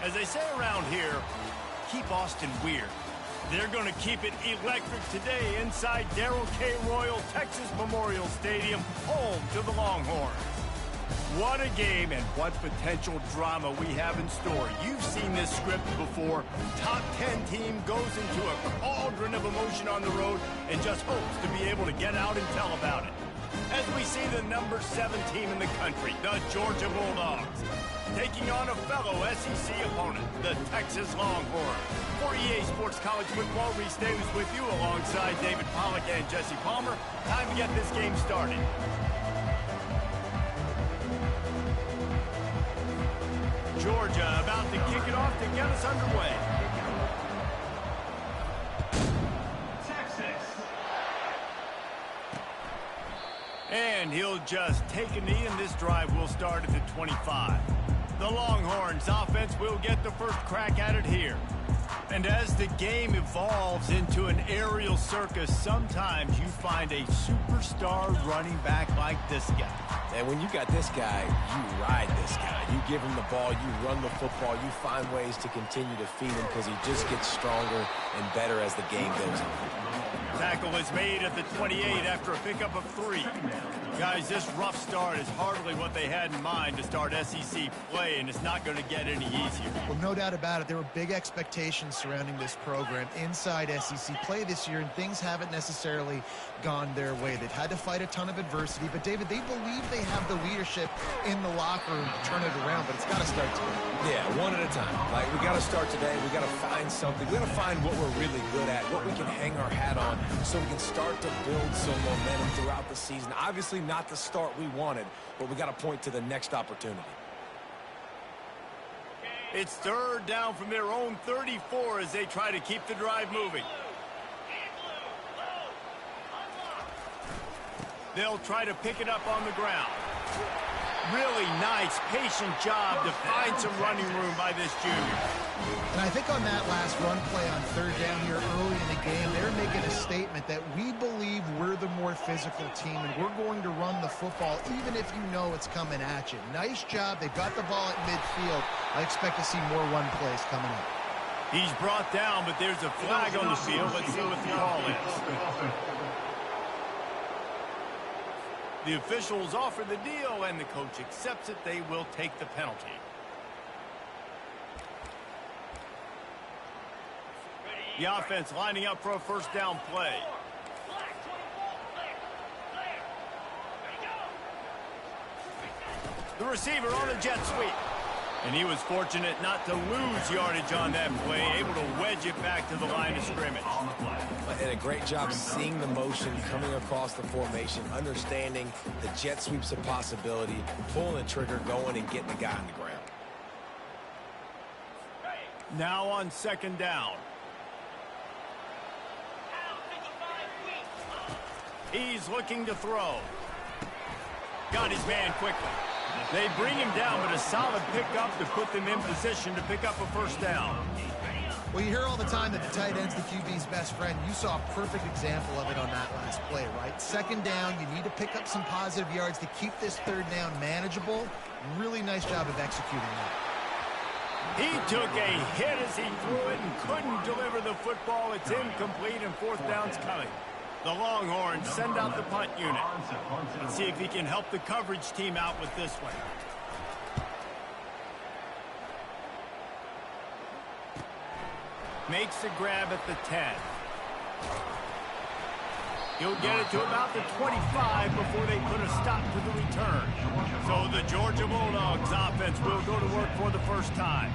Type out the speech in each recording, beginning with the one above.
As they say around here, keep Austin weird. They're going to keep it electric today inside Darrell K. Royal Texas Memorial Stadium, home to the Longhorns. What a game and what potential drama we have in store. You've seen this script before. Top 10 team goes into a cauldron of emotion on the road and just hopes to be able to get out and tell about it. As we see the number 7 team in the country, the Georgia Bulldogs, taking on a fellow SEC opponent, the Texas Longhorns. For EA Sports College Football, Reese Davis with you alongside David Pollack and Jesse Palmer. Time to get this game started. Georgia about to kick it off to get us underway. Texas. And he'll just take a knee, and this drive will start at the 25. The Longhorns offense will get the first crack at it here. And as the game evolves into an aerial circus, sometimes you find a superstar running back like this guy. And when you got this guy, you ride this guy. You give him the ball, you run the football, you find ways to continue to feed him because he just gets stronger and better as the game goes on. Tackle is made at the 28 after a pickup of 3. Guys, this rough start is hardly what they had in mind to start SEC play, and it's not going to get any easier. Well, no doubt about it. There were big expectations surrounding this program inside SEC play this year, and things haven't necessarily gone their way. They've had to fight a ton of adversity, but, David, they believe they have the leadership in the locker room to turn it around, but it's got to start today. Yeah, one at a time. Like, we got to start today. We got to find something. We got to find what we're really good at, what we can hang our hat on, so we can start to build some momentum throughout the season. Obviously not the start we wanted, but we got to point to the next opportunity. It's third down from their own 34 as they try to keep the drive moving. They'll try to pick it up on the ground. Really nice, patient job to find some running room by this junior. And I think on that last run play on third down here early in the game, they're making a statement that we believe we're the more physical team and we're going to run the football even if you know it's coming at you. Nice job. They've got the ball at midfield. I expect to see more run plays coming up. He's brought down, but there's a flag on the field. Let's see what the call is. The officials offer the deal, and the coach accepts it. They will take the penalty. The offense lining up for a first down play. The receiver on the jet sweep. And he was fortunate not to lose yardage on that play, able to wedge it back to the line of scrimmage. And a great job seeing the motion coming across the formation, understanding the jet sweep's a possibility, pulling the trigger, going and getting the guy on the ground. Now on second down. He's looking to throw. Got his man quickly. They bring him down, but a solid pickup to put them in position to pick up a first down. Well, you hear all the time that the tight end's the QB's best friend. You saw a perfect example of it on that last play, right? Second down, you need to pick up some positive yards to keep this third down manageable. Really nice job of executing that. He took a hit as he threw it and couldn't deliver the football. It's incomplete, and fourth down's coming. The Longhorns send out the punt unit. Let's see if he can help the coverage team out with this one. Makes the grab at the 10. He'll get it to about the 25 before they put a stop to the return. So the Georgia Bulldogs offense will go to work for the first time.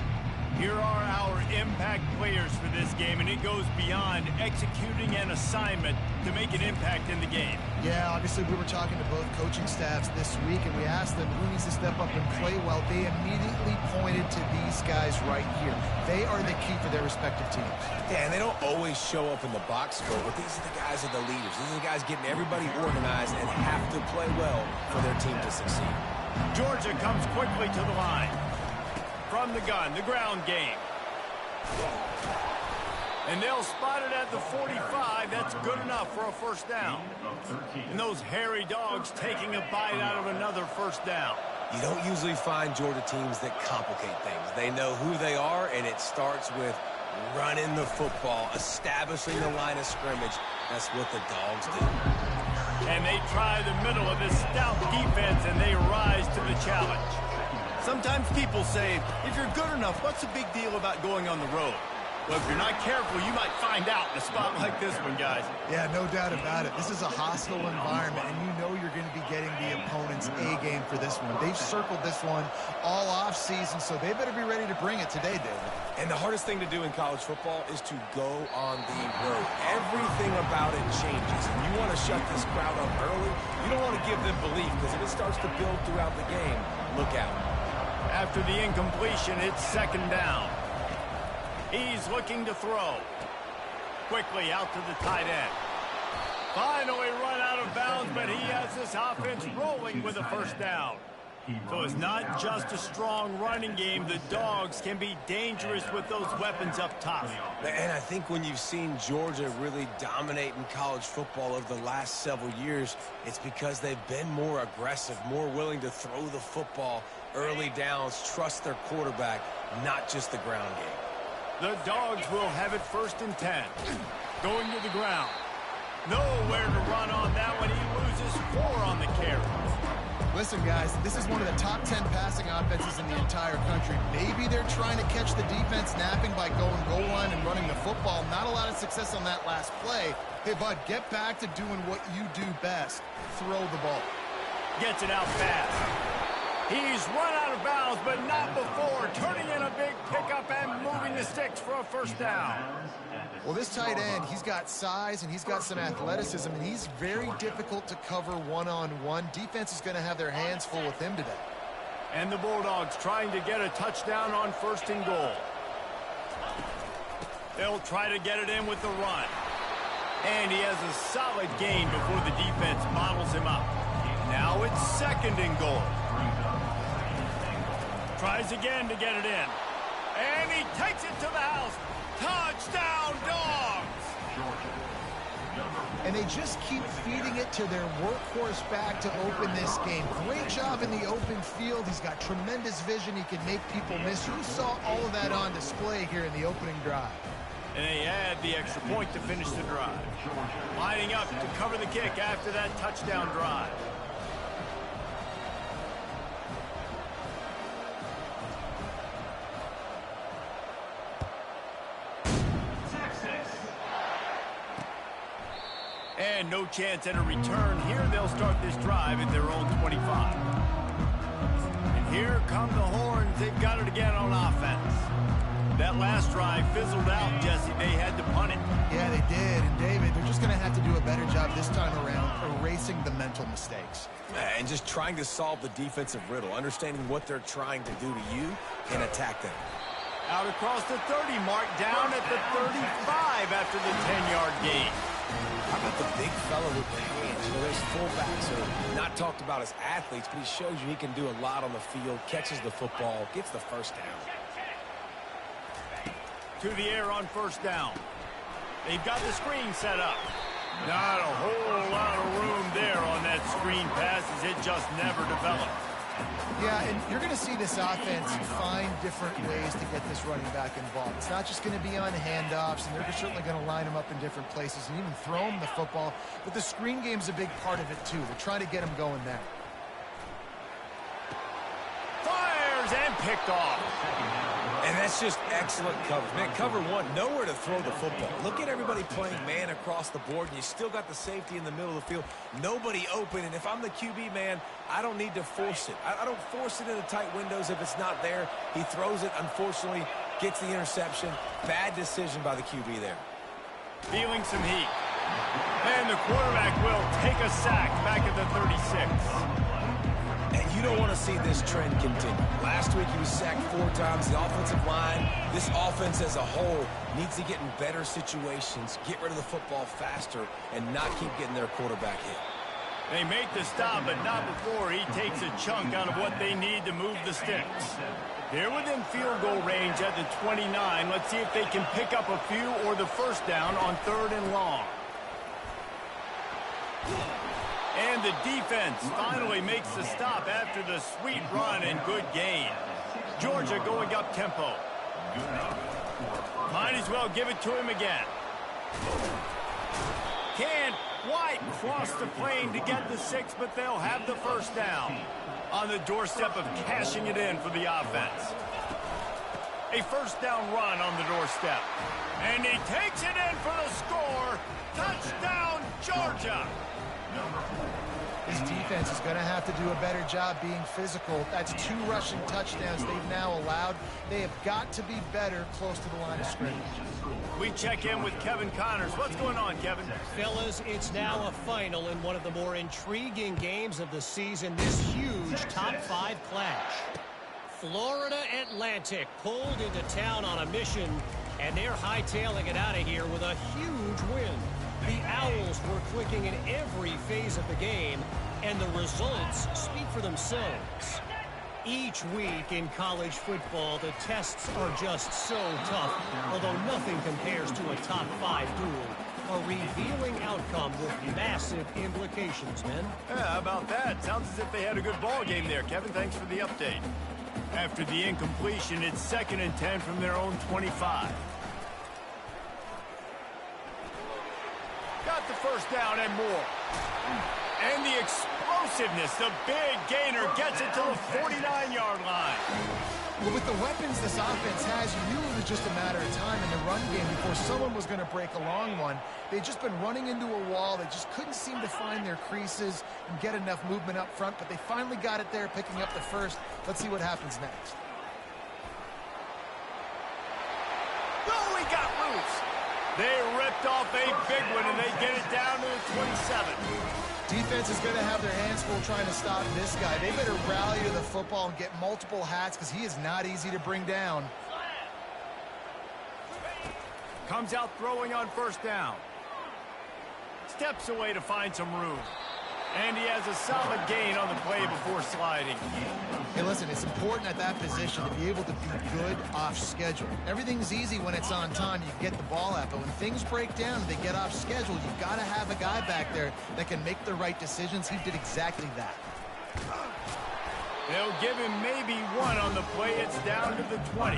Here are our impact players for this game, and it goes beyond executing an assignment to make an impact in the game. Yeah, obviously we were talking to both coaching staffs this week, and we asked them who needs to step up and play well. They immediately pointed to these guys right here. They are the key for their respective teams. Yeah, and they don't always show up in the box score, but these are the guys that are the leaders. These are the guys getting everybody organized and have to play well for their team to succeed. Georgia comes quickly to the line. From the gun, the ground game. And they'll spot it at the 45. That's good enough for a first down. And those hairy dogs taking a bite out of another first down. You don't usually find Georgia teams that complicate things. They know who they are, and it starts with running the football, establishing the line of scrimmage. That's what the Dogs do. And they try the middle of this stout defense, and they rise to the challenge. Sometimes people say, if you're good enough, what's the big deal about going on the road? Well, if you're not careful, you might find out in a spot like this one, guys. Yeah, no doubt about it. This is a hostile environment, and you know you're going to be getting the opponent's A-game for this one. They've circled this one all off-season, so they better be ready to bring it today, David. And the hardest thing to do in college football is to go on the road. Everything about it changes, and you want to shut this crowd up early. You don't want to give them belief, because if it starts to build throughout the game, look out. After the incompletion, it's second down. He's looking to throw. Quickly out to the tight end. Finally run out of bounds, but he has this offense rolling with a first down. So it's not just a strong running game. The Dogs can be dangerous with those weapons up top. And I think when you've seen Georgia really dominate in college football over the last several years, it's because they've been more aggressive, more willing to throw the football early downs, trust their quarterback, not just the ground game. The Dogs will have it 1st and 10. Going to the ground. Nowhere to run on that one. He loses 4 on the carry. Listen, guys, this is one of the top 10 passing offenses in the entire country. Maybe they're trying to catch the defense napping by going goal line and running the football. Not a lot of success on that last play. Hey, bud, get back to doing what you do best. Throw the ball. Gets it out fast. He's run out of bounds, but not before. Turning in a big pickup and moving the sticks for a first down. Well, this tight end, he's got size and he's got some athleticism, and he's very difficult to cover one-on-one. Defense is going to have their hands full with him today. And the Bulldogs trying to get a touchdown on 1st and goal. They'll try to get it in with the run. And he has a solid gain before the defense bottles him up. Now it's 2nd and goal. Tries again to get it in. And he takes it to the house. Touchdown, Dogs! And they just keep feeding it to their workhorse back to open this game. Great job in the open field. He's got tremendous vision. He can make people miss. You saw all of that on display here in the opening drive. And they add the extra point to finish the drive. Lining up to cover the kick after that touchdown drive. And no chance at a return here. They'll start this drive at their own 25. And here come the Horns. They've got it again on offense. That last drive fizzled out, Jesse. They had to punt it. Yeah, they did. And, David, they're just going to have to do a better job this time around erasing the mental mistakes. And just trying to solve the defensive riddle, understanding what they're trying to do to you and attack them. Out across the 30 mark, down at the 35 after the 10-yard gain. How about the big fella with the hands? You know, those fullbacks are not talked about as athletes, but he shows you he can do a lot on the field, catches the football, gets the first down. To the air on 1st down. They've got the screen set up. Not a whole lot of room there on that screen pass as it just never developed. Yeah, and you're going to see this offense find different ways to get this running back involved. It's not just going to be on handoffs, and they're certainly going to line him up in different places and even throw him the football. But the screen game's a big part of it, too. They're trying to get him going there. Fires and picked off. And that's just excellent coverage. Man, cover one, nowhere to throw the football. Look at everybody playing man across the board, and you still got the safety in the middle of the field. Nobody open, and if I'm the QB, man, I don't need to force it. I don't force it into tight windows if it's not there. He throws it, unfortunately, gets the interception. Bad decision by the QB there. Feeling some heat. And the quarterback will take a sack back at the 36. And you don't want to see this trend continue. Last week he was sacked 4 times. The offensive line, this offense as a whole, needs to get in better situations, get rid of the football faster, and not keep getting their quarterback hit. They make the stop, but not before he takes a chunk out of what they need to move the sticks. They're within field goal range at the 29. Let's see if they can pick up a few or the first down on 3rd and long. And the defense finally makes the stop after the sweet run and good gain. Georgia going up tempo. Might as well give it to him again. Can't quite cross the plane to get the 6, but they'll have the first down. On the doorstep of cashing it in for the offense. A first down run on the doorstep. And he takes it in for the score. Touchdown, Georgia. His defense is going to have to do a better job being physical. That's 2 rushing touchdowns they've now allowed. They have got to be better close to the line of scrimmage. We check in with Kevin Connors. What's going on, Kevin? Fellas, it's now a final in one of the more intriguing games of the season, this huge top 5 clash. Florida Atlantic pulled into town on a mission, and they're hightailing it out of here with a huge win. The Owls were clicking in every phase of the game, and the results speak for themselves. Each week in college football, the tests are just so tough, although nothing compares to a top 5 duel. A revealing outcome with massive implications, men. Yeah, how about that? Sounds as if they had a good ball game there. Kevin, thanks for the update. After the incompletion, it's 2nd and 10 from their own 25. Got the first down and more. And the explosiveness, the big gainer gets it to the 49-yard line. Well, with the weapons this offense has, you knew it was just a matter of time in the run game before someone was going to break a long one. They'd just been running into a wall. They just couldn't seem to find their creases and get enough movement up front, but they finally got it there, picking up the first. Let's see what happens next. Oh, he got loose. They ripped off a big one, and they get it down to the 27. Defense is going to have their hands full trying to stop this guy. They better rally to the football and get multiple hats because he is not easy to bring down. Comes out throwing on first down. Steps away to find some room. And he has a solid gain on the play before sliding. Hey, listen, it's important at that position to be able to be good off schedule. Everything's easy when it's on time. You get the ball out. But when things break down and they get off schedule, you've got to have a guy back there that can make the right decisions. He did exactly that. They'll give him maybe 1 on the play. It's down to the 20.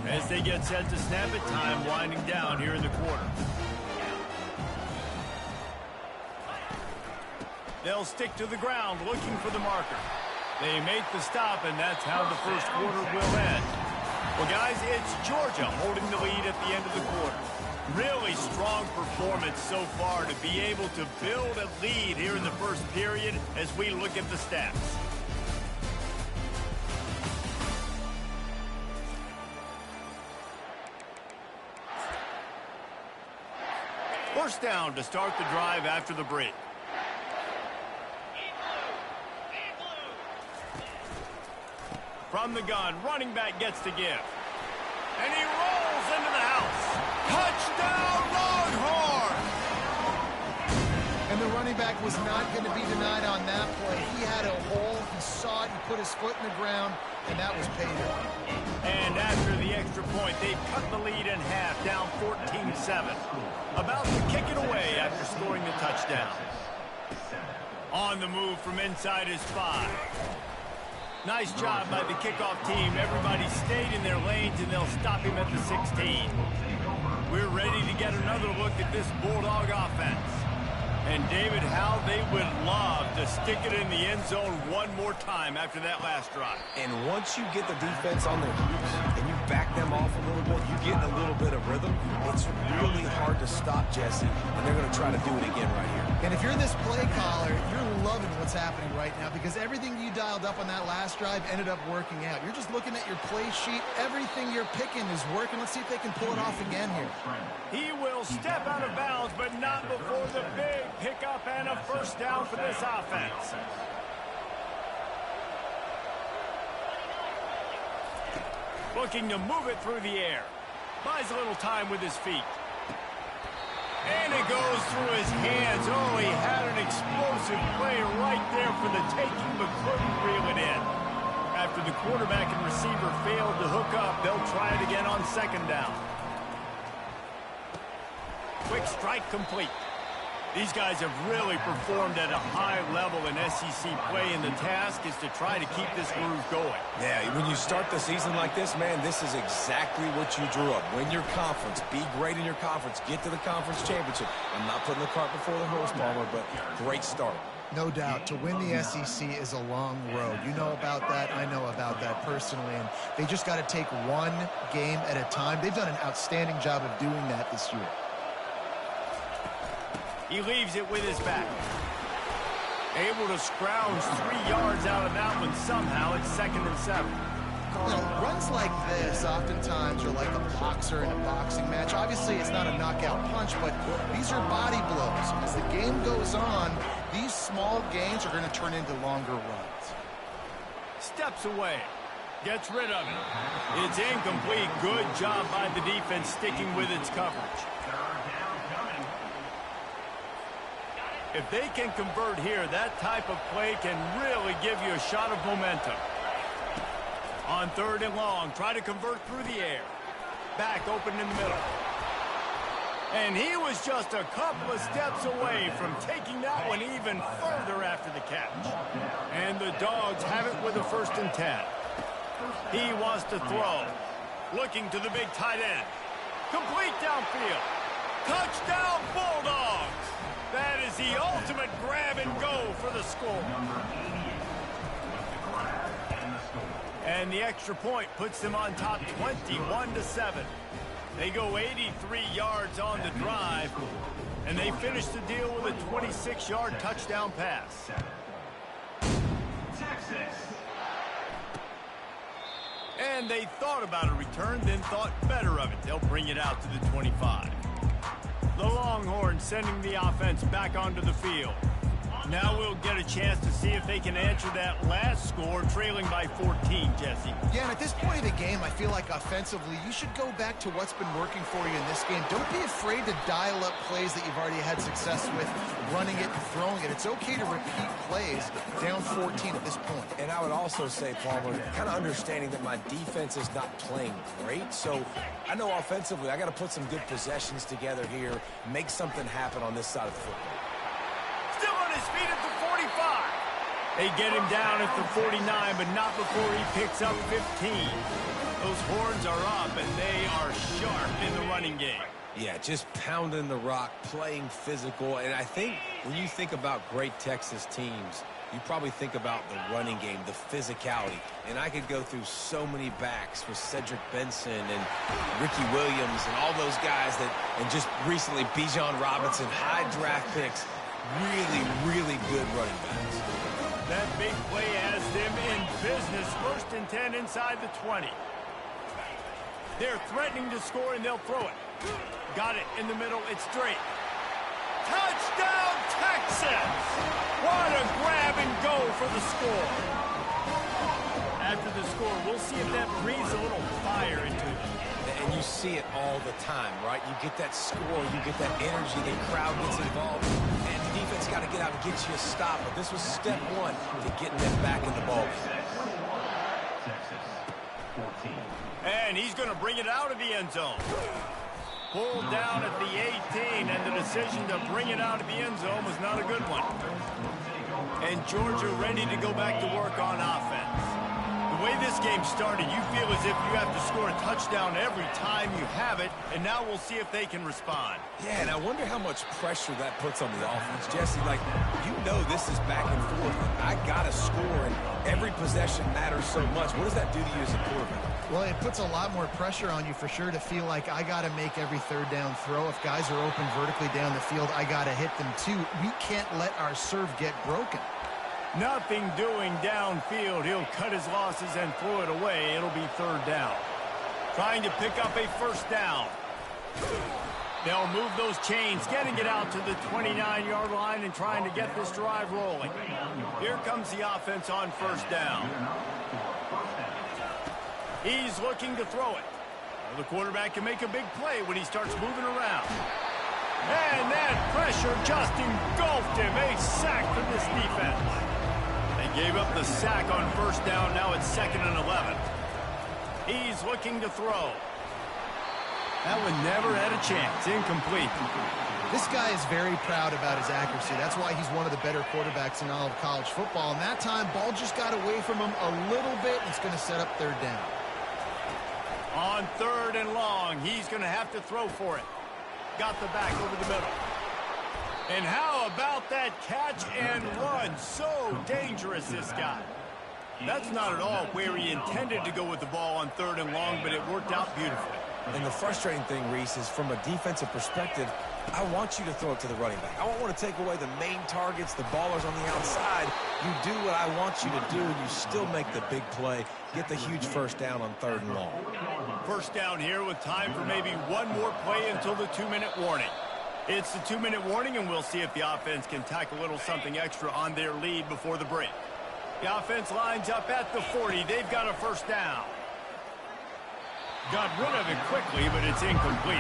As they get set to snap it, time winding down here in the quarter. They'll stick to the ground looking for the marker. They make the stop, and that's how the first quarter will end. Well, guys, it's Georgia holding the lead at the end of the quarter. Really strong performance so far to be able to build a lead here in the first period as we look at the stats. First down to start the drive after the break. From the gun, running back gets to give. And he rolls into the house. Touchdown, Longhorn! And the running back was not going to be denied on that play. He had a hole, he saw it, he put his foot in the ground, and that was pay dirt. And after the extra point, they've cut the lead in half, down 14-7. About to kick it away after scoring the touchdown. On the move from inside his 5. Nice job by the kickoff team. Everybody stayed in their lanes, and they'll stop him at the 16. We're ready to get another look at this Bulldog offense. And, David, how they would love to stick it in the end zone one more time after that last drive. And once you get the defense on their heels and you back them off a little bit, you get a little bit of rhythm, it's really hard to stop Jesse, and they're going to try to do it again right here. And if you're this play caller, you're loving what's happening right now because everything you dialed up on that last drive ended up working out. You're just looking at your play sheet. Everything you're picking is working. Let's see if they can pull it off again here. He will step out of bounds, but not before the big pickup and a first down for this offense. Looking to move it through the air. Buys a little time with his feet. And it goes through his hands. Oh, he had an explosive play right there for the taking, but couldn't reel it in. After the quarterback and receiver failed to hook up, they'll try it again on second down. Quick strike complete. These guys have really performed at a high level in SEC play, and the task is to try to keep this groove going. Yeah, when you start the season like this, man, this is exactly what you drew up. Win your conference. Be great in your conference. Get to the conference championship. I'm not putting the cart before the horse, Palmer, but great start. No doubt. To win the SEC is a long road. You know about that. I know about that personally. And they just got to take one game at a time. They've done an outstanding job of doing that this year. He leaves it with his back. Able to scrounge 3 yards out of that one somehow. It's 2nd and 7. You know, runs like this oftentimes are like a boxer in a boxing match. Obviously, it's not a knockout punch, but these are body blows. As the game goes on, these small gains are going to turn into longer runs. Steps away. Gets rid of it. It's incomplete. Good job by the defense sticking with its coverage. If they can convert here, that type of play can really give you a shot of momentum. On 3rd and long, try to convert through the air. Back open in the middle. And he was just a couple of steps away from taking that one even further after the catch. And the Dogs have it with a 1st and 10. He wants to throw. Looking to the big tight end. Complete downfield. Touchdown Bulldogs! That is the ultimate grab and go for the score. And the extra point puts them on top 21-7. They go 83 yards on the drive, and they finish the deal with a 26-yard touchdown pass. Texas. And they thought about a return, then thought better of it. They'll bring it out to the 25. The Longhorns sending the offense back onto the field. Now we'll get a chance to see if they can answer that last score, trailing by 14, Jesse. Yeah, and at this point of the game, I feel like offensively, you should go back to what's been working for you in this game. Don't be afraid to dial up plays that you've already had success with, running it and throwing it. It's okay to repeat plays down 14 at this point. And I would also say, Palmer, kind of understanding that my defense is not playing great, so I know offensively I got to put some good possessions together here, make something happen on this side of the football. Still on his feet at the 45. They get him down at the 49, but not before he picks up 15. Those horns are up, and they are sharp in the running game. Yeah, just pounding the rock, playing physical. And I think when you think about great Texas teams, you probably think about the running game, the physicality. And I could go through so many backs with Cedric Benson and Ricky Williams and all those guys that, and just recently Bijan Robinson, high draft picks, really, really good running backs. That big play has them in business. 1st and 10 inside the 20. They're threatening to score, and they'll throw it. Got it in the middle. It's straight. Touchdown, Texas! What a grab and go for the score. After the score, we'll see if that breathes a little fire into them. And you see it all the time, right? You get that score, you get that energy, the crowd gets involved, and the defense got to get out and get you a stop. But this was step one to getting them back in the ball. And he's going to bring it out of the end zone. Pulled down at the 18, and the decision to bring it out of the end zone was not a good one. And Georgia ready to go back to work on offense. The way this game started, you feel as if you have to score a touchdown every time you have it, and now we'll see if they can respond. Yeah, and I wonder how much pressure that puts on the offense. Jesse, like, you know this is back and forth. I got to score, and every possession matters so much. What does that do to you as a quarterback? Well, it puts a lot more pressure on you for sure to feel like I got to make every 3rd down throw. If guys are open vertically down the field, I got to hit them too. We can't let our serve get broken. Nothing doing downfield. He'll cut his losses and throw it away. It'll be 3rd down. Trying to pick up a 1st down. They'll move those chains, getting it out to the 29-yard line and trying to get this drive rolling. Here comes the offense on 1st down. He's looking to throw it. The quarterback can make a big play when he starts moving around. And that pressure just engulfed him. A sack from this defense. They gave up the sack on 1st down. Now it's 2nd and 11. He's looking to throw. That one never had a chance. Incomplete. This guy is very proud about his accuracy. That's why he's one of the better quarterbacks in all of college football. And that time, ball just got away from him a little bit, and it's going to set up third down. On 3rd and long, he's going to have to throw for it. Got the back over the middle. And how about that catch and run? So dangerous, this guy. That's not at all where he intended to go with the ball on 3rd and long, but it worked out beautifully. And the frustrating thing, Reese, is from a defensive perspective, I want you to throw it to the running back. I don't want to take away the main targets, the ballers on the outside. You do what I want you to do, and you still make the big play, get the huge first down on 3rd and long. First down here with time for maybe one more play until the 2-minute warning. It's the 2-minute warning, and we'll see if the offense can tack a little something extra on their lead before the break. The offense lines up at the 40. They've got a first down. Got rid of it quickly, but it's incomplete.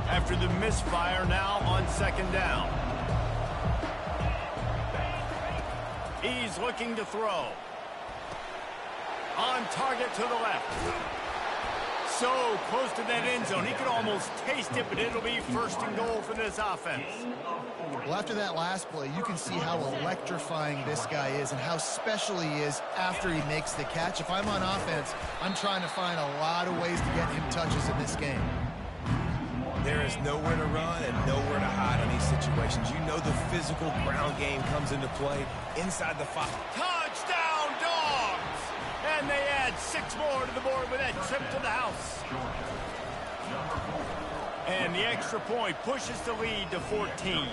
After the misfire, now on 2nd down. He's looking to throw. On target to the left. So close to that end zone. He could almost taste it, but it'll be 1st and goal for this offense. Well, after that last play, you can see how electrifying this guy is and how special he is after he makes the catch. If I'm on offense, I'm trying to find a lot of ways to get him touches in this game. There is nowhere to run and nowhere to hide in these situations. You know the physical ground game comes into play inside the 5. Touchdown, Dogs! And they add 6 more to the board with that trip to the house. And the extra point pushes the lead to 14.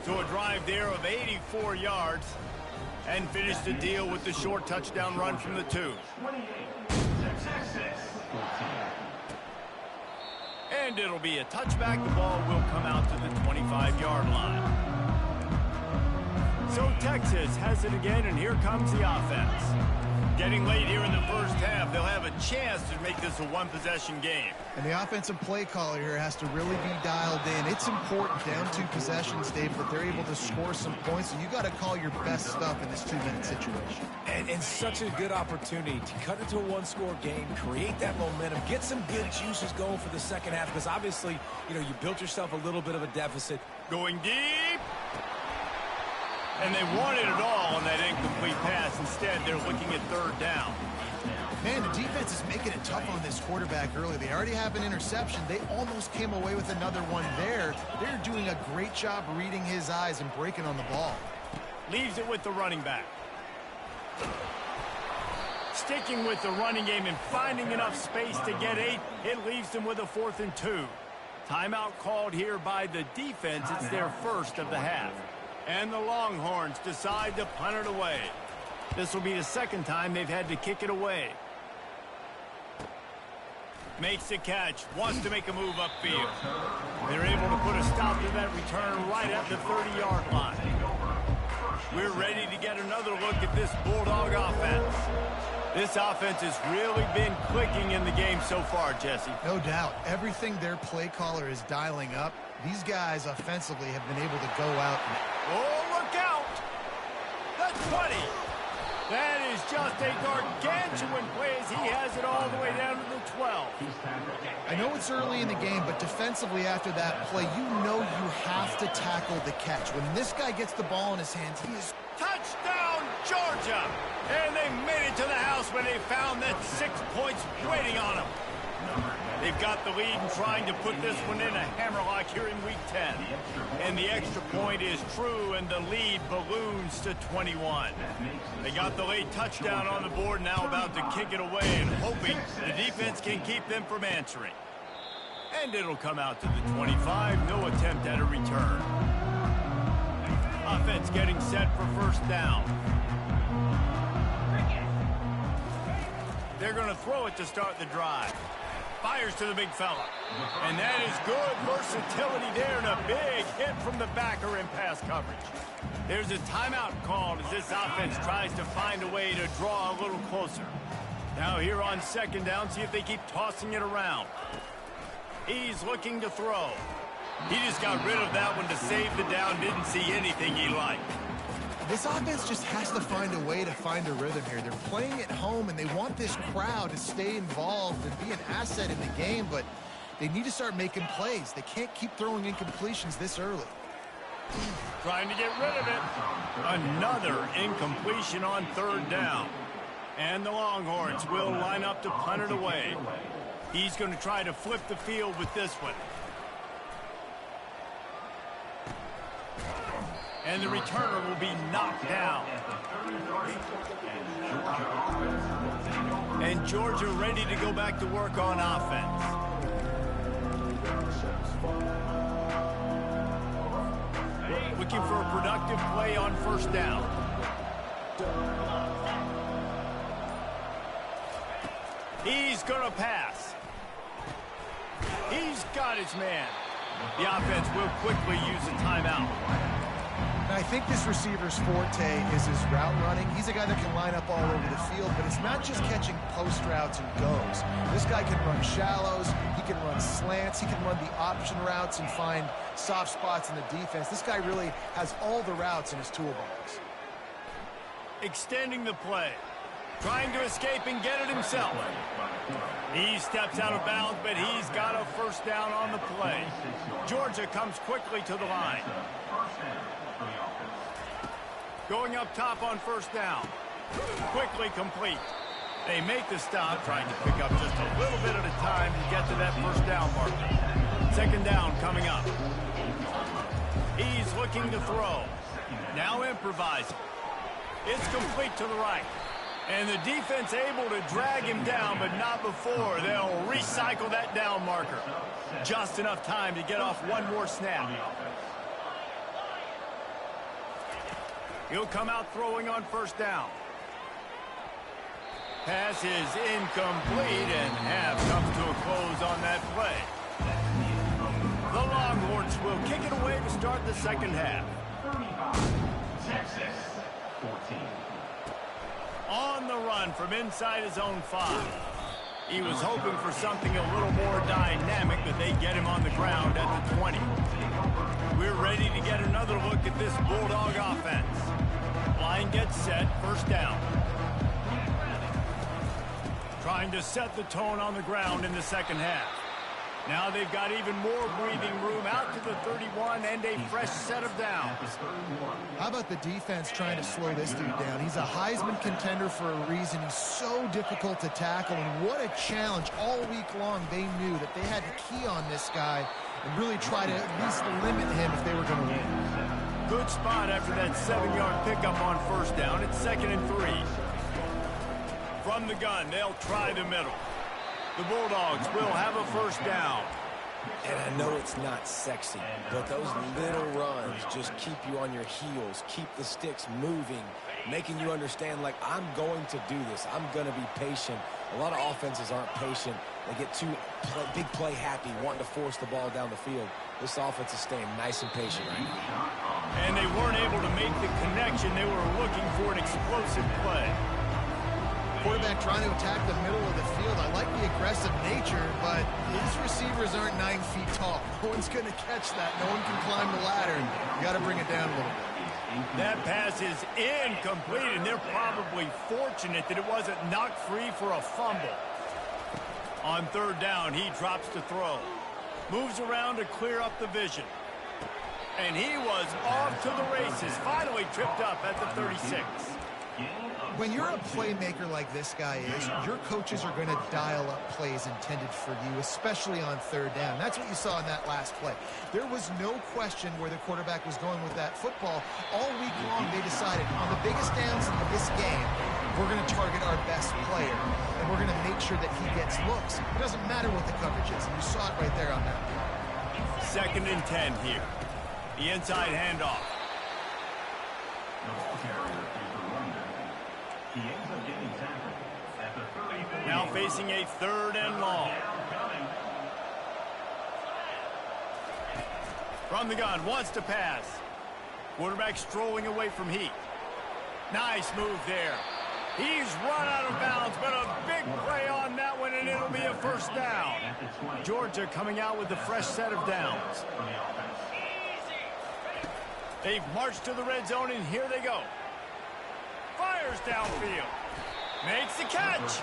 So a drive there of 84 yards and finish the deal with the short touchdown run from the 2. And it'll be a touchback. The ball will come out to the 25-yard line. So Texas has it again, and here comes the offense. Getting late here in the first half, they'll have a chance to make this a one-possession game. And the offensive play caller here has to really be dialed in. It's important down 2 possessions, Dave, that they're able to score some points. So you got to call your best stuff in this 2-minute situation. And such a good opportunity to cut into a 1-score game, create that momentum, get some good juices going for the second half. Because obviously, you built yourself a little bit of a deficit. Going deep. And they wanted it all on that incomplete pass. Instead, they're looking at 3rd down. Man, the defense is making it tough on this quarterback early. They already have an interception. They almost came away with another one there. They're doing a great job reading his eyes and breaking on the ball. Leaves it with the running back. Sticking with the running game and finding enough space to get 8, it leaves them with a 4th and 2. Timeout called here by the defense. It's their first of the half. And the Longhorns decide to punt it away. This will be the 2nd time they've had to kick it away. Makes the catch. Wants to make a move upfield. They're able to put a stop to that return right at the 30-yard line. We're ready to get another look at this Bulldog offense. This offense has really been clicking in the game so far, Jesse. No doubt. Everything their play caller is dialing up, these guys offensively have been able to go out. Oh, look out! The 20. That is just a gargantuan play as he has it all the way down to the 12. I know it's early in the game, but defensively after that play, you know you have to tackle the catch. When this guy gets the ball in his hands, he is... Touchdown, Georgia! And they made it to the house when they found that 6 points waiting on them. They've got the lead and trying to put this one in a hammerlock here in Week 10. And the extra point is true, and the lead balloons to 21. They got the late touchdown on the board, now about to kick it away and hoping the defense can keep them from answering. And it'll come out to the 25. No attempt at a return. Offense getting set for first down. They're going to throw it to start the drive. Fires to the big fella. And that is good versatility there and a big hit from the backer in pass coverage. There's a timeout called as this offense tries to find a way to draw a little closer. Now here on 2nd down, see if they keep tossing it around. He's looking to throw. He just got rid of that one to save the down, didn't see anything he liked. This offense just has to find a way to find a rhythm here. They're playing at home, and they want this crowd to stay involved and be an asset in the game, but they need to start making plays. They can't keep throwing incompletions this early. Trying to get rid of it. Another incompletion on third down. And the Longhorns will line up to punt it away. He's going to try to flip the field with this one. And the returner will be knocked down. And Georgia ready to go back to work on offense. Looking for a productive play on first down. He's going to pass. He's got his man. The offense will quickly use a timeout. I think this receiver's forte is his route running. He's a guy that can line up all over the field, but it's not just catching post routes and goes. This guy can run shallows, he can run slants, he can run the option routes and find soft spots in the defense. This guy really has all the routes in his toolbox. Extending the play. Trying to escape and get it himself. He steps out of bounds, but he's got a first down on the play. Georgia comes quickly to the line. Going up top on first down. Quickly complete. They make the stop, trying to pick up just a little bit at a time to get to that first down marker. Second down coming up. He's looking to throw. Now improvising. It's complete to the right. And the defense able to drag him down, but not before. They'll recycle that down marker. Just enough time to get off one more snap. He'll come out throwing on first down. Pass is incomplete, and half comes to a close on that play. The Longhorns will kick it away to start the second half. Texas 14. On the run from inside his own 5. He was hoping for something a little more dynamic, but they get him on the ground at the 20. We're ready to get another look at this Bulldog offense. Line gets set, first down. Trying to set the tone on the ground in the second half. Now they've got even more breathing room out to the 31 and a fresh set of downs. How about the defense trying to slow this dude down? He's a Heisman contender for a reason. He's so difficult to tackle, and what a challenge. All week long they knew that they had to key on this guy and really try to at least limit him if they were going to win. Good spot after that 7-yard pickup on first down. It's 2nd and 3. From the gun, they'll try the middle. The Bulldogs will have a first down. And I know it's not sexy, but those little runs just keep you on your heels, keep the sticks moving, making you understand, like, I'm going to do this. I'm going to be patient. A lot of offenses aren't patient. They get too big play happy, wanting to force the ball down the field. This offense is staying nice and patient right now. And they weren't able to make the connection. They were looking for an explosive play. Quarterback trying to attack the middle of the field. I like the aggressive nature, but these receivers aren't 9 feet tall. No one's going to catch that. No one can climb the ladder, and you got to bring it down a little bit. That pass is incomplete, and they're probably fortunate that it wasn't knocked free for a fumble. On third down, he drops to throw. Moves around to clear up the vision. And he was off to the races. Finally tripped up at the 36. When you're a playmaker like this guy is, your coaches are going to dial up plays intended for you, especially on third down. That's what you saw in that last play. There was no question where the quarterback was going with that football. All week long, they decided on the biggest downs of this game, we're going to target our best player, and we're going to make sure that he gets looks. It doesn't matter what the coverage is, and you saw it right there on that play. 2nd and 10 here. The inside handoff. Now facing a 3rd and long. From the gun, wants to pass. Quarterback strolling away from Heat. Nice move there. He's run out of bounds, but a big play on that one, and it'll be a first down. Georgia coming out with a fresh set of downs. They've marched to the red zone, and here they go. Fires downfield. Makes the catch.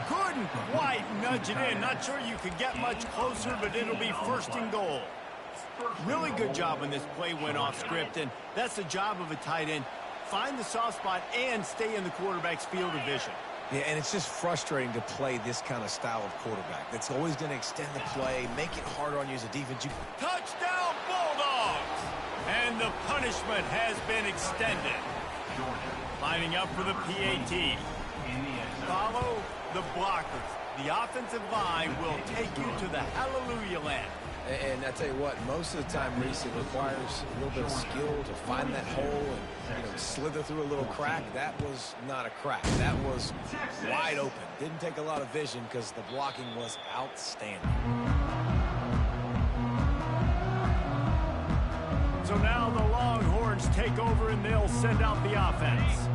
Couldn't quite nudge it in. Not sure you could get much closer, but it'll be first and goal. Really good job when this play went off script, and that's the job of a tight end. Find the soft spot and stay in the quarterback's field of vision. Yeah, and it's just frustrating to play this kind of style of quarterback. That's always going to extend the play, make it harder on you as a defense. Touchdown, Bulldogs! And the punishment has been extended. Lining up for the PAT. Follow the blockers. The offensive line will take you to the hallelujah land. And I tell you what, most of the time, Reese, it requires a little bit of skill to find that hole and slither through a little crack. That was not a crack. That was wide open. Didn't take a lot of vision because the blocking was outstanding. So now the Longhorns take over and they'll send out the offense.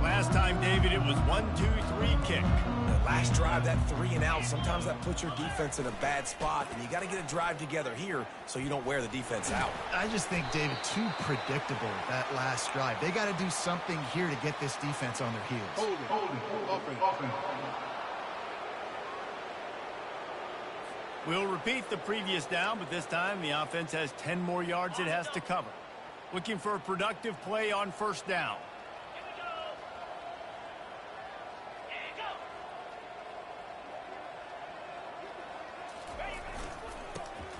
Last time, David, it was 1-2-3 kick. The last drive, that 3-and-out, sometimes that puts your defense in a bad spot, and you got to get a drive together here so you don't wear the defense out. I just think, David, too predictable, that last drive. They got to do something here to get this defense on their heels. Hold it. We'll repeat the previous down, but this time the offense has 10 more yards it has to cover. Looking for a productive play on first down.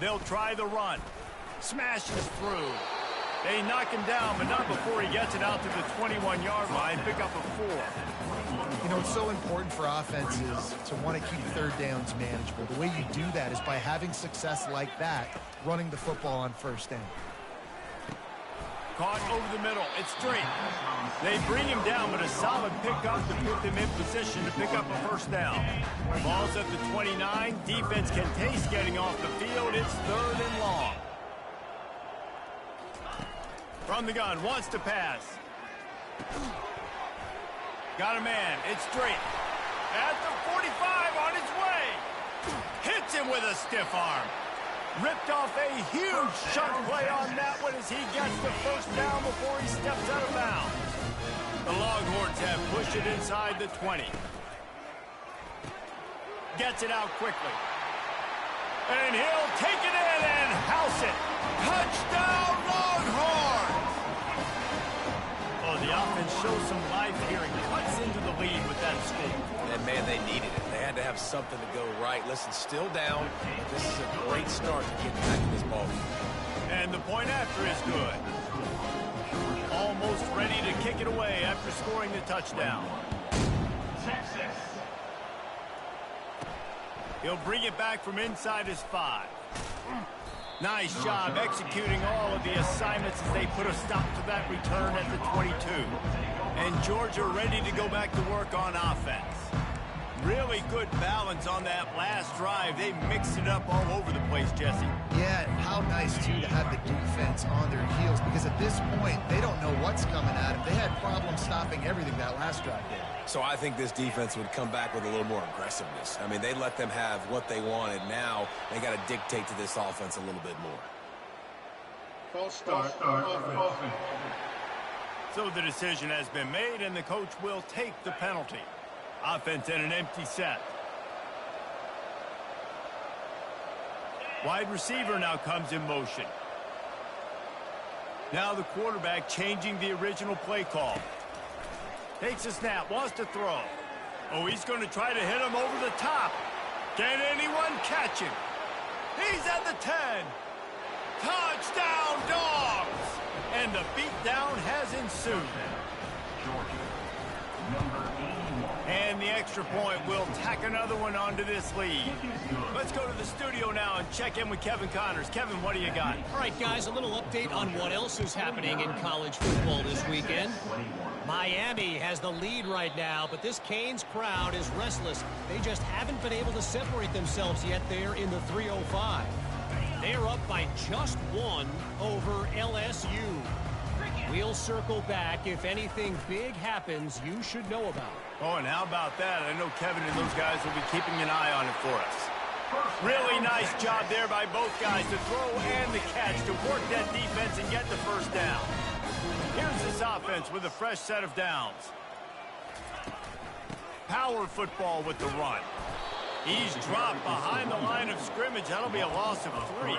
They'll try the run. Smashes through. They knock him down, but not before he gets it out to the 21-yard line. Pick up a 4. You know, it's so important for offenses to want to keep third downs manageable. The way you do that is by having success like that, running the football on first down. Caught over the middle. It's straight. They bring him down, but a solid pickup to put them in position to pick up a first down. Ball's at the 29. Defense can taste getting off the field. It's 3rd and long. From the gun, wants to pass. Got a man. It's straight. At the 45, on his way. Hits him with a stiff arm. Ripped off a huge chunk play on that one as he gets the first down before he steps out of bounds. The Longhorns have pushed it inside the 20. Gets it out quickly. And he'll take it in and house it. Touchdown, Longhorns! Oh, the offense shows some life here and cuts into the lead with that score. And, man, they needed it. They had to have something to go right. Listen, still down, but this is a great start to get back in this ball game. And the point after is good. Almost ready to kick it away after scoring the touchdown. He'll bring it back from inside his 5. Nice job executing all of the assignments as they put a stop to that return at the 22. And Georgia ready to go back to work on offense. Really good balance on that last drive. They mixed it up all over the place, Jesse. Yeah, and how nice, too, to have the defense on their heels, because at this point, they don't know what's coming at them. They had problems stopping everything that last drive did. So I think this defense would come back with a little more aggressiveness. I mean, they let them have what they wanted. Now they got to dictate to this offense a little bit more. False start. Offense. So the decision has been made, and the coach will take the penalty. Offense in an empty set. Wide receiver now comes in motion. Now the quarterback changing the original play call. Takes a snap, wants to throw. Oh, he's going to try to hit him over the top. Can anyone catch him? He's at the 10. Touchdown, Dogs! And the beatdown has ensued. And the extra point will tack another one onto this lead. Let's go to the studio now and check in with Kevin Connors. Kevin, what do you got? All right, guys, a little update on what else is happening in college football this weekend. Miami has the lead right now, but this Canes crowd is restless. They just haven't been able to separate themselves yet there in the 305. They're up by just 1 over LSU. We'll circle back. If anything big happens, you should know about it. Oh, and how about that? I know Kevin and those guys will be keeping an eye on it for us. Really nice job there by both guys to throw and the catch to work that defense and get the first down. Here's this offense with a fresh set of downs. Power football with the run. He's dropped behind the line of scrimmage. That'll be a loss of 3.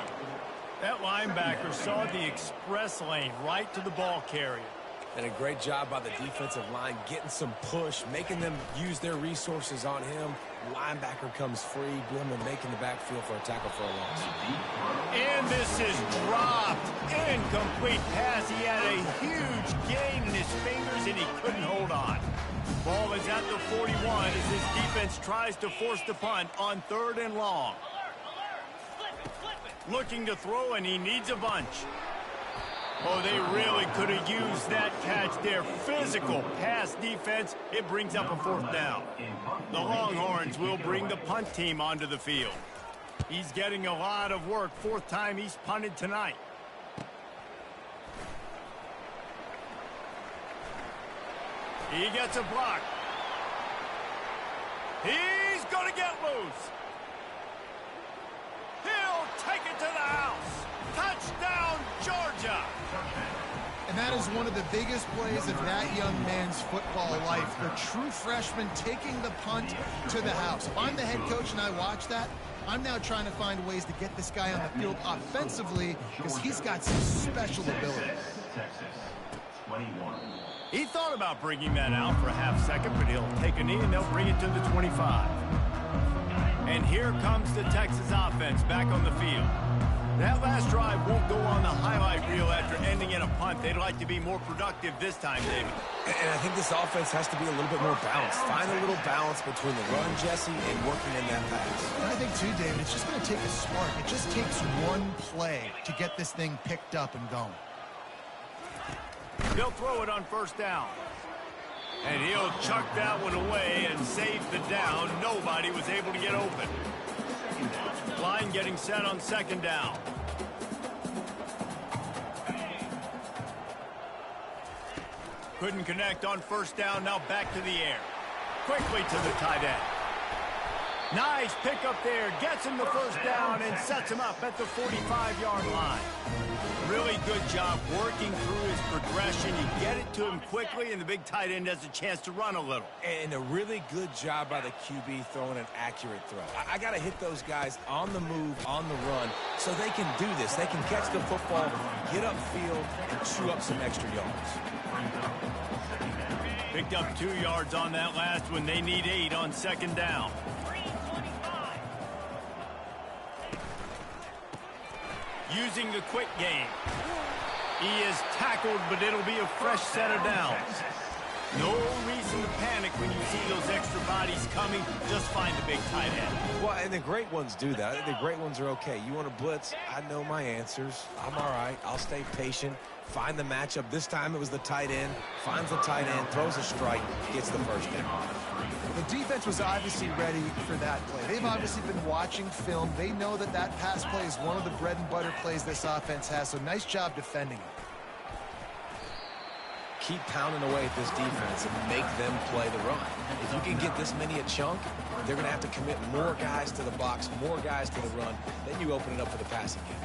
That linebacker saw the express lane right to the ball carrier. And a great job by the defensive line getting some push, making them use their resources on him. Linebacker comes free, boom, and making the backfield for a tackle for a loss. And this is dropped. Incomplete pass. He had a huge gain in his fingers, and he couldn't hold on. Ball is at the 41 as his defense tries to force the punt on 3rd and long. Looking to throw, and he needs a bunch. Oh, they really could have used that catch there. Physical pass defense. It brings up a 4th down. The Longhorns will bring the punt team onto the field. He's getting a lot of work. 4th time he's punted tonight. He gets a block. He's going to get loose. He'll take it to the house. Touchdown, Georgia. And that is one of the biggest plays of that young man's football life. The true freshman taking the punt to the house. If I'm the head coach and I watch that, I'm now trying to find ways to get this guy on the field offensively because he's got some special ability. He thought about bringing that out for a half second, but he'll take a knee and they'll bring it to the 25. And here comes the Texas offense back on the field. That last drive won't go on the highlight reel after ending in a punt. They'd like to be more productive this time, David. And I think this offense has to be a little bit more balanced. Find a little balance between the run, Jesse, and working in that pass. And I think, too, David, it's just going to take a spark. It just takes one play to get this thing picked up and going. They'll throw it on 1st down. And he'll chuck that one away and save the down. Nobody was able to get open. Line getting set on 2nd down. Couldn't connect on 1st down. Now back to the air. Quickly to the tight end. Nice pickup there. Gets him the 1st down and sets him up at the 45-yard line. Really good job working through his progression. You get it to him quickly, and the big tight end has a chance to run a little. And a really good job by the QB throwing an accurate throw. I got to hit those guys on the move, on the run, so they can do this. They can catch the football, get upfield, and chew up some extra yards. Picked up 2 yards on that last one. They need 8 on 2nd down. Using the quick game. He is tackled, but it'll be a fresh set of downs. No reason to panic when you see those extra bodies coming. Just find the big tight end. Well, and the great ones do that. The great ones are okay. You want to blitz? I know my answers. I'm all right. I'll stay patient. Find the matchup. This time it was the tight end. Finds the tight end, throws a strike, gets the 1st down. The defense was obviously ready for that play. They've obviously been watching film. They know that that pass play is one of the bread and butter plays this offense has, so nice job defending it. Keep pounding away at this defense and make them play the run. If you can get this many a chunk, they're going to have to commit more guys to the box, more guys to the run. Then you open it up for the passing game.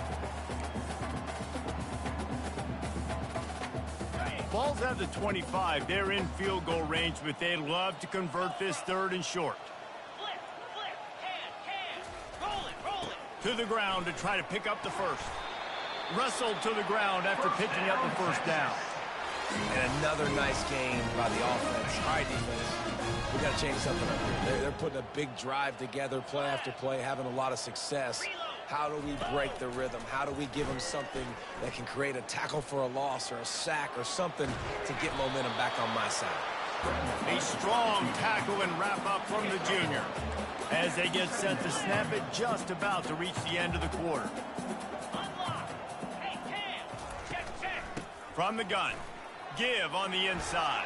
Ball's at the 25. They're in field goal range, but they'd love to convert this 3rd and short. Roll it. To the ground to try to pick up the 1st. Wrestled to the ground after picking up the 1st down. And another nice game by the offense. All right, defense. We got to change something up here. They're putting a big drive together, play after play, having a lot of success. How do we break the rhythm? How do we give them something that can create a tackle for a loss or a sack or something to get momentum back on my side? A strong tackle and wrap up from the junior as they get set to snap it just about to reach the end of the quarter. From the gun, give on the inside.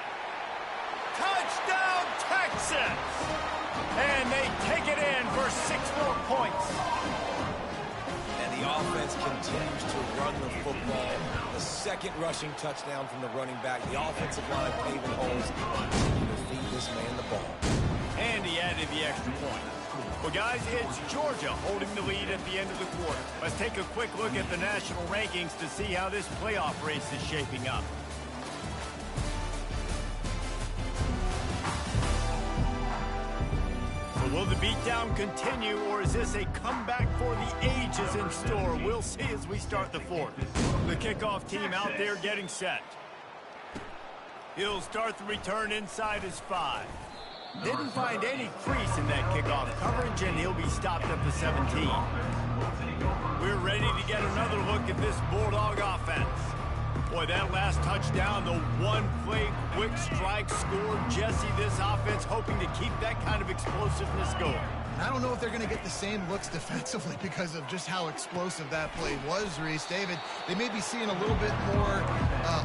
Touchdown, Texas! And they take it in for 6 more points. The offense continues to run the football. The 2nd rushing touchdown from the running back. The offensive line paving holes. Continue to feed this man the ball. And he added the extra point. Well, guys, it's Georgia holding the lead at the end of the quarter. Let's take a quick look at the national rankings to see how this playoff race is shaping up. So will the beatdown continue, or is this a comeback for the ages in store? We'll see as we start the fourth. The kickoff team out there getting set. He'll start the return inside his 5. Didn't find any crease in that kickoff coverage, and he'll be stopped at the 17. We're ready to get another look at this Bulldog offense. Boy, that last touchdown, the one-play quick strike score. Jesse, this offense hoping to keep that kind of explosiveness going. I don't know if they're going to get the same looks defensively because of just how explosive that play was, Reese. David, they may be seeing a little bit more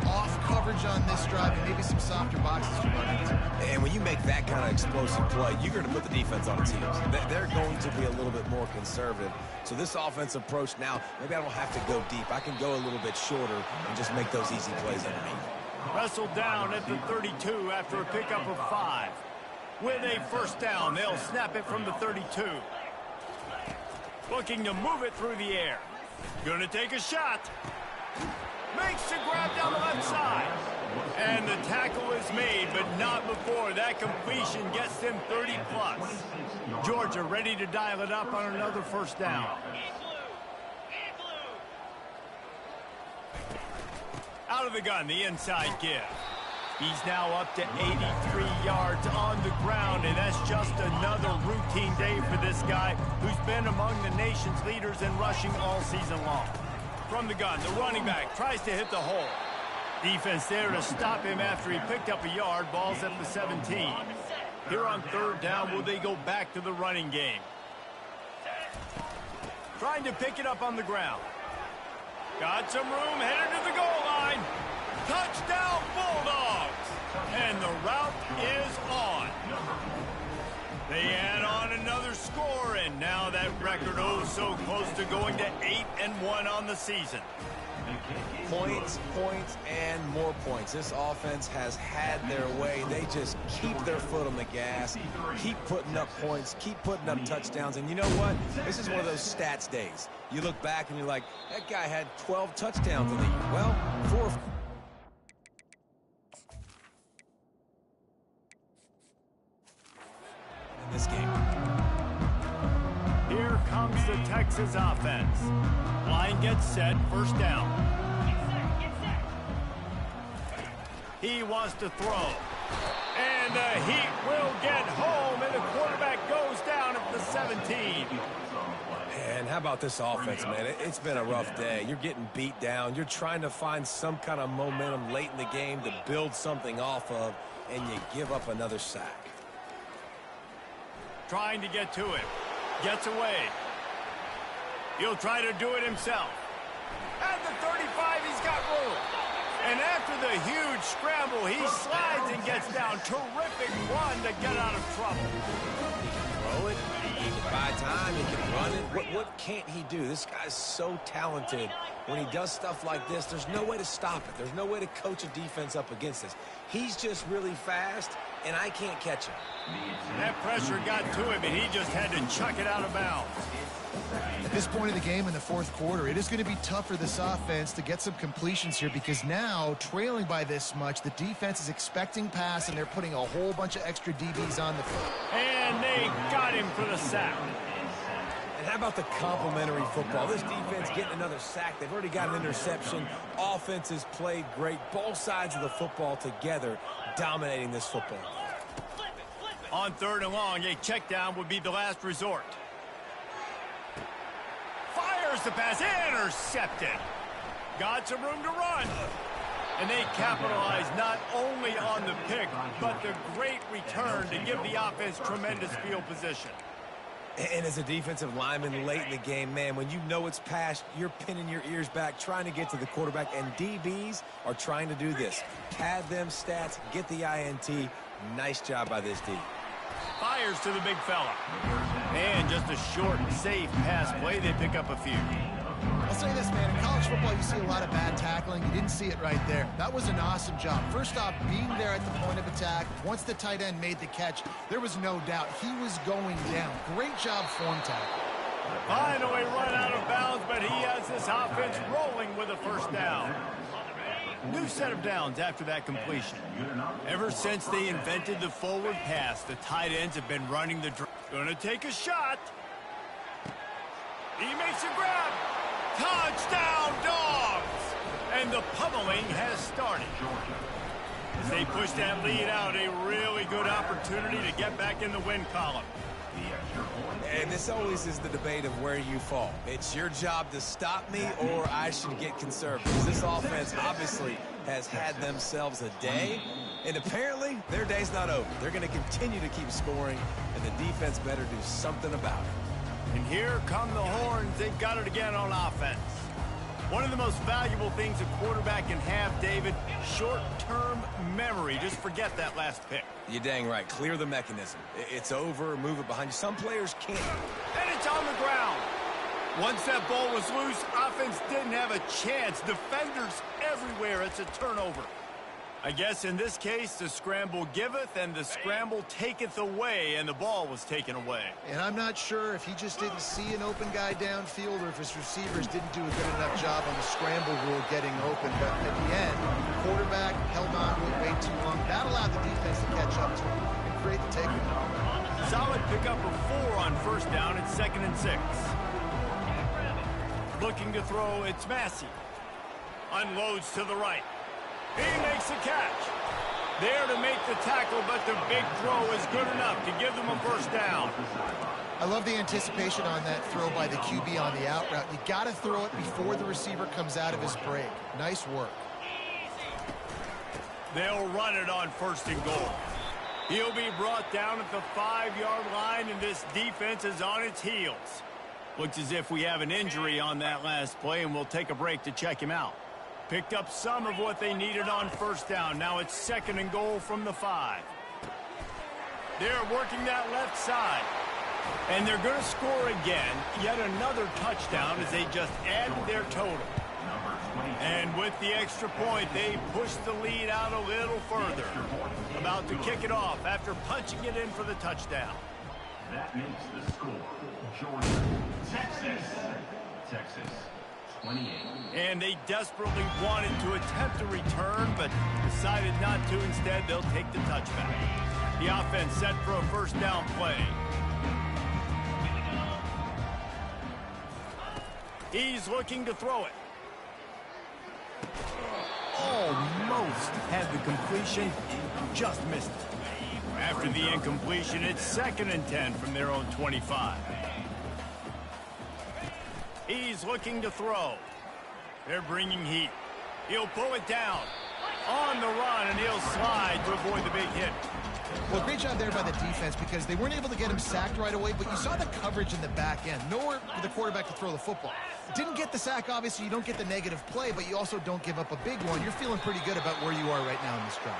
off coverage on this drive and maybe some softer boxes to run into. And when you make that kind of explosive play, you're going to put the defense on its heels. They're going to be a little bit more conservative. So this offensive approach now, maybe I don't have to go deep. I can go a little bit shorter and just make those easy plays underneath. Wrestled down at the 32 after a pickup of 5. With a first down, they'll snap it from the 32. Looking to move it through the air. Gonna take a shot. Makes the grab down the left side. And the tackle is made, but not before that completion gets them 30+. Georgia ready to dial it up on another first down. Out of the gun, the inside give. He's now up to 83 yards on the ground, and that's just another routine day for this guy who's been among the nation's leaders in rushing all season long. From the gun, the running back tries to hit the hole. Defense there to stop him after he picked up a yard. Ball's at the 17. Here on third down, will they go back to the running game? Trying to pick it up on the ground. Got some room, headed to the goal line. Touchdown, Bulldogs! And the route is on. They add on another score, and now that record oh so close to going to 8-1 on the season. Points, points, and more points. This offense has had their way. They just keep their foot on the gas, keep putting up points, keep putting up touchdowns. And you know what? This is one of those stats days. You look back and you're like, that guy had 12 touchdowns in the year. Well, 4 in this game. Here comes the Texas offense. Line gets set, first down. He wants to throw. And the Heat will get home, and the quarterback goes down at the 17. And how about this offense, man? It's been a rough day. You're getting beat down. You're trying to find some kind of momentum late in the game to build something off of, and you give up another sack. Trying to get to him. Gets away. He'll try to do it himself. At the 35, he's got room. And after the huge scramble, he slides and gets down. Terrific run to get out of trouble. He can throw it. He can buy time. He can run it. What can't he do? This guy's so talented. When he does stuff like this, there's no way to stop it. There's no way to coach a defense up against this. He's just really fast, and I can't catch him. That pressure got to him, and he just had to chuck it out of bounds. At this point of the game in the fourth quarter, it is going to be tough for this offense to get some completions here because now, trailing by this much, the defense is expecting pass, and they're putting a whole bunch of extra DBs on the field. And they got him for the sack. And how about the complimentary football? This defense getting another sack. They've already got an interception. Offense has played great. Both sides of the football together dominating this football. On third and long, a check down would be the last resort. Fires the pass, intercepted. Got some room to run. And they capitalize not only on the pick, but the great return to give the offense tremendous field position. And as a defensive lineman late in the game, man, when you know it's past, you're pinning your ears back, trying to get to the quarterback, and DBs are trying to do this. Pad them stats, get the INT. Nice job by this D. Fires to the big fella. And just a short, safe pass play. They pick up a few. I'll say this, man. In college football, you see a lot of bad tackling. You didn't see it right there. That was an awesome job. First off, being there at the point of attack. Once the tight end made the catch, there was no doubt he was going down. Great job form tackle. Finally run out of bounds, but he has this offense rolling with a first down. New set of downs after that completion. Ever since they invented the forward pass, the tight ends have been running the drive. Gonna take a shot. He makes a grab. Touchdown, Dogs! And the pummeling has started. As they push that lead out, a really good opportunity to get back in the win column. And this always is the debate of where you fall. It's your job to stop me, or I should get conservative. This offense obviously has had themselves a day, and apparently their day's not over. They're going to continue to keep scoring, and the defense better do something about it. And here come the horns. They've got it again on offense. One of the most valuable things a quarterback can have, David, short-term memory. Just forget that last pick. You're dang right. Clear the mechanism. It's over. Move it behind you. Some players can't. And it's on the ground. Once that ball was loose, offense didn't have a chance. Defenders everywhere. It's a turnover. I guess in this case, the scramble giveth and the scramble taketh away, and the ball was taken away. And I'm not sure if he just didn't see an open guy downfield or if his receivers didn't do a good enough job on the scramble rule getting open. But at the end, the quarterback held on to it way too long. That allowed the defense to catch up to him and create the takeaway. Solid pickup of 4 on first down at 2nd and 6. Looking to throw, it's Massey. Unloads to the right. He makes the catch. There to make the tackle, but the big throw is good enough to give them a first down. I love the anticipation on that throw by the QB on the out route. You got to throw it before the receiver comes out of his break. Nice work. They'll run it on 1st and goal. He'll be brought down at the 5-yard line, and this defense is on its heels. Looks as if we have an injury on that last play, and we'll take a break to check him out. Picked up some of what they needed on first down. Now it's 2nd and goal from the 5. They're working that left side. And they're going to score again. Yet another touchdown as they just added their total. And with the extra point, they push the lead out a little further. About to kick it off after punching it in for the touchdown. That makes the score Georgia, Texas 28. And they desperately wanted to attempt a return, but decided not to. Instead, they'll take the touchback. The offense set for a first down play. He's looking to throw it. Almost had the completion, just missed it. After the incompletion, it's 2nd and 10 from their own 25. He's looking to throw. They're bringing heat. He'll pull it down. On the run, and he'll slide to avoid the big hit. Well, great job there by the defense because they weren't able to get him sacked right away, but you saw the coverage in the back end. Nowhere for the quarterback to throw the football. Didn't get the sack, obviously. You don't get the negative play, but you also don't give up a big one. You're feeling pretty good about where you are right now in this drive.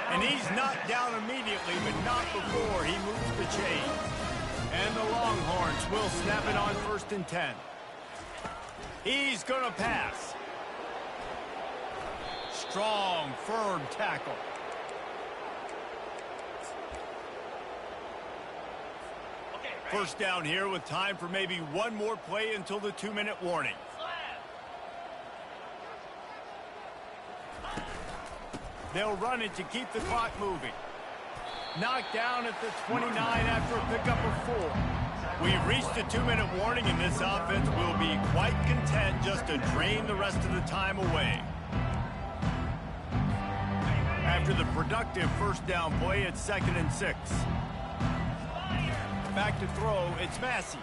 And he's knocked down immediately, but not before he moves the chains. And the Longhorns will snap it on 1st and 10. He's going to pass. Strong, firm tackle. First down here with time for maybe one more play until the 2-minute warning. They'll run it to keep the clock moving. Knocked down at the 29 after a pickup of 4. We've reached a 2-minute warning, and this offense will be quite content just to drain the rest of the time away. After the productive first down play, it's 2nd and 6. Back to throw, it's Massey.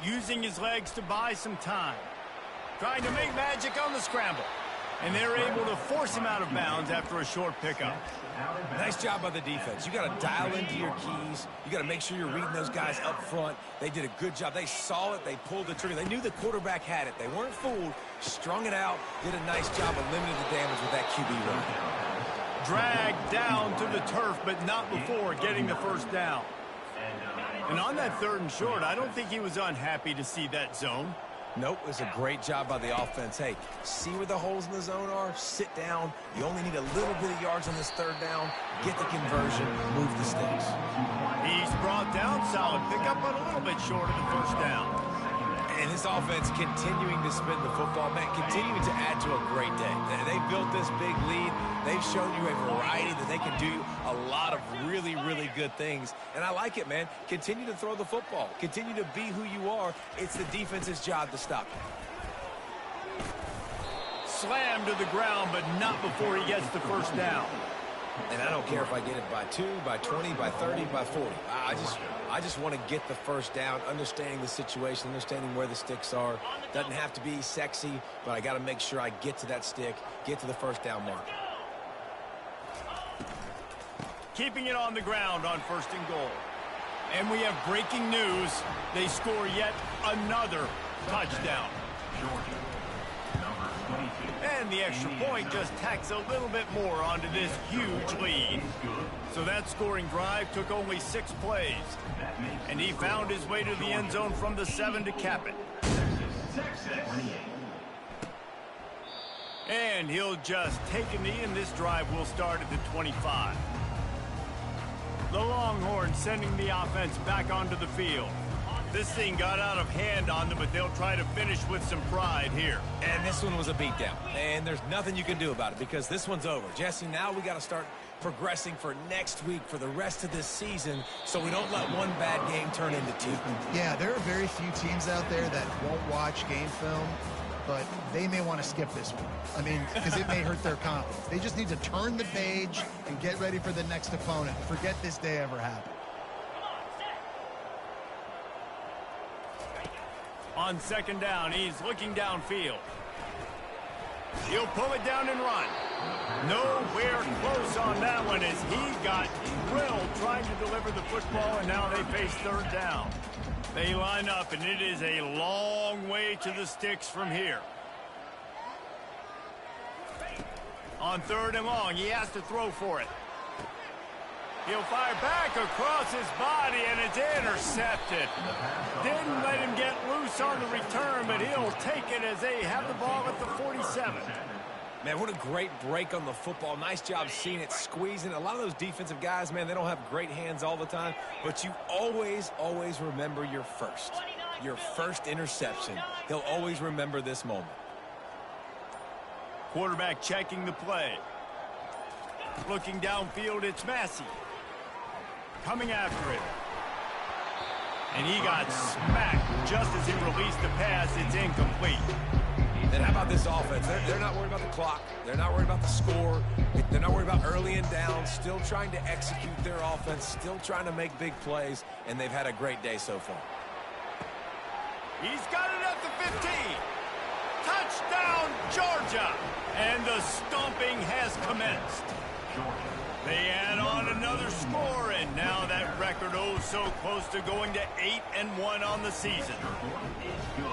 Using his legs to buy some time. Trying to make magic on the scramble. And they're able to force him out of bounds after a short pickup. Nice job by the defense. You got to dial into your keys. You got to make sure you're reading those guys up front. They did a good job. They saw it. They pulled the trigger. They knew the quarterback had it. They weren't fooled. Strung it out. Did a nice job of limiting the damage with that QB run. Dragged down to the turf, but not before getting the first down. And on that 3rd and short, I don't think he was unhappy to see that zone. Nope, it was a great job by the offense. Hey, see where the holes in the zone are? Sit down. You only need a little bit of yards on this third down. Get the conversion. Move the sticks. He's brought down. Solid pickup, but a little bit short of the first down. And this offense continuing to spin the football, man, continuing to add to a great day. They built this big lead. They've shown you a variety that they can do a lot of really, really good things. And I like it, man. Continue to throw the football. Continue to be who you are. It's the defense's job to stop you. Slammed to the ground, but not before he gets the first down. And I don't care if I get it by 2, by 20, by 30, by 40. I just want to get the first down, understanding the situation, understanding where the sticks are. Doesn't have to be sexy, but I got to make sure I get to that stick, get to the first down mark. Keeping it on the ground on 1st and goal. And we have breaking news. They score yet another touchdown. And the extra point just tacks a little bit more onto this huge lead. So that scoring drive took only 6 plays. And he found his way to the end zone from the 7 to cap it. And he'll just take a knee, and this drive will start at the 25. The Longhorns sending the offense back onto the field. This thing got out of hand on them, but they'll try to finish with some pride here. And this one was a beatdown. And there's nothing you can do about it because this one's over. Jesse, now we got to start progressing for next week, for the rest of this season, so we don't let one bad game turn into 2. Yeah, there are very few teams out there that won't watch game film, but they may want to skip this one. I mean, because it may hurt their confidence. They just need to turn the page and get ready for the next opponent. Forget this day ever happened. On 2nd down, he's looking downfield. He'll pull it down and run. Nowhere close on that one as he got drilled trying to deliver the football, and now they face 3rd down. They line up, and it is a long way to the sticks from here. On 3rd and long, he has to throw for it. He'll fire back across his body, and it's intercepted. Didn't let him get loose on the return, but he'll take it as they have the ball at the 47. Man, what a great break on the football. Nice job seeing it, squeezing. A lot of those defensive guys, man, they don't have great hands all the time, but you always, always remember your first interception. He'll always remember this moment. Quarterback checking the play. Looking downfield, it's Massey. Coming after it. And he got smacked just as he released the pass. It's incomplete. Then how about this offense? They're not worried about the clock. They're not worried about the score. They're not worried about early and down. Still trying to execute their offense. Still trying to make big plays. And they've had a great day so far. He's got it at the 15. Touchdown, Georgia. And the stomping has commenced. They add on another score, and now that record so close to going to 8-1 on the season.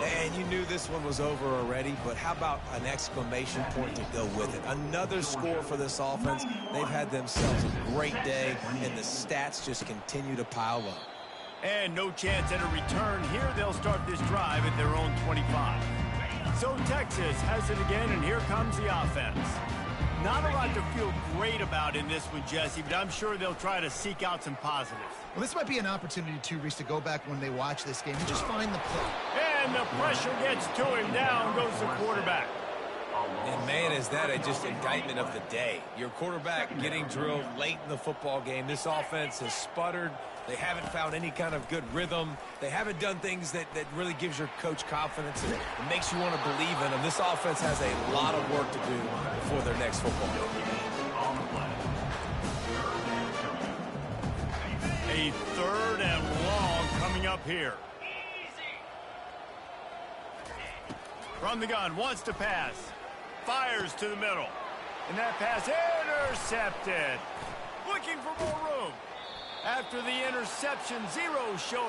And you knew this one was over already, but how about an exclamation point to go with it? Another score for this offense. They've had themselves a great day, and the stats just continue to pile up. And no chance at a return here. They'll start this drive at their own 25. So Texas has it again, and here comes the offense. Not a lot to feel great about in this one, Jesse, but I'm sure they'll try to seek out some positives. Well, this might be an opportunity, too, Reese, to go back when they watch this game and just find the play. And the pressure gets to him. Down goes the quarterback. And, man, is that just indictment of the day. Your quarterback getting drilled late in the football game. This offense has sputtered. They haven't found any kind of good rhythm. They haven't done things that really gives your coach confidence and makes you want to believe in them. This offense has a lot of work to do before their next football game. A 3rd and long coming up here. From the gun, wants to pass. Fires to the middle. And that pass intercepted. Looking for more room. After the interception, 0 showing.